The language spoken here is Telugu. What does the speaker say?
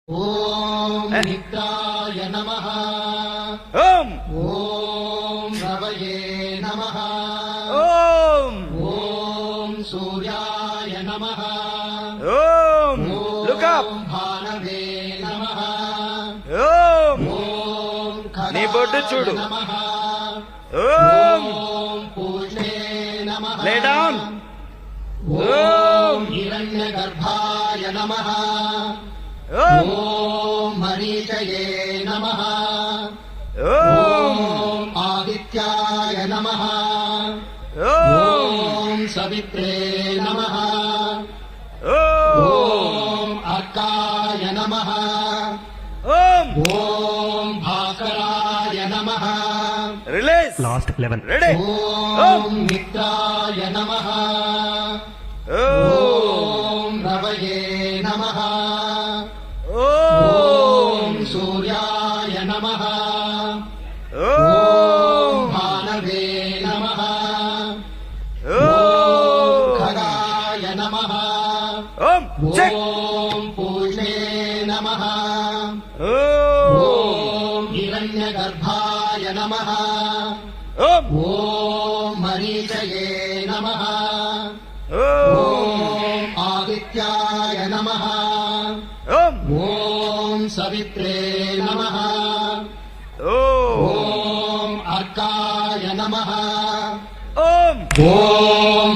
ఓం నిత్యాయ నమః. ఓం ఓం రవయే నమః. ఓం ఓం సూర్యాయ నమః. ఓం లుక్ అప్. ఓం భానవే నమః. ఓం ఓం నీ బొడ్డు చూడు. నమః. ఓం ఓం పూర్ణే నమః. Lay down. ఓం హిరణ్యగర్భాయ నమః. ఓం ఓం మరీచయే నమః. ఓం ఓం ఆదిత్యాయ నమః. ఓం ఓం సవిత్రే నమః. ఓం ఓం అర్కాయ నమః. ఓం ఓం భాస్కరాయ నమః. రిలీజ్. Last 11 ready. ఓం మిత్రాయ నమః. ఓం రవయే నమః. ఓం సూర్యాయ నమః. ఓం భానవే నమః. ఓం ఖగాయ నమః. ఓం చెక్. ఓం పూర్ణే నమః. ఓం ఓం హిరణ్యగర్భాయ నమః. ఓం ఓం మరీచయే నమః. ఓం ఓం ఆదిత్యాయ నమః. ఓం ఓం సవిత్రే నమః. ఓం ఓం అర్కాయ నమః. ఓం ఓం